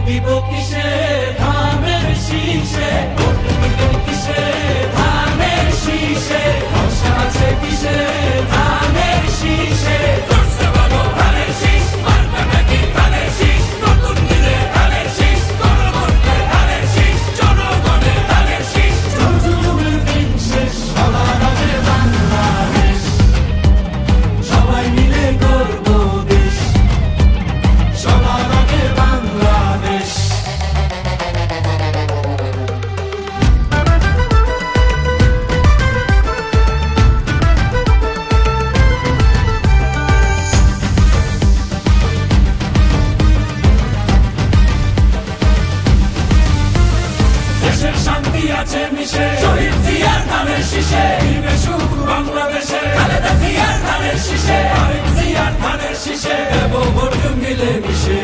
দিব কিসে ধানের শীষে, ভোট দিব কিসে ধানের শীষে, ভরসা আছে কিসে ধানের শীষে। করছে ভালো ধানের শীষ, মার্কা নাকি ধানের শীষ, নতুন দিনে ধানের শীষ, গণভোটে ধানের শীষ, জনগণের ধানের শীষ। জুলুমের দিন শেষ, সবার আগে বাংলাদেশ, সবাই মিলে গর্ব দেশ, সবার আগে বাংলাদেশ। দেশের শান্তি আছে মিশে, শহীদ জিয়ার ধানের শীষে, দিবে সুখ বাংলাদেশে, খালেদা জিয়ার ধানের শীষে, আরেক জিয়ার ধানের শীষে, দেব ভোট মিলে মিশে।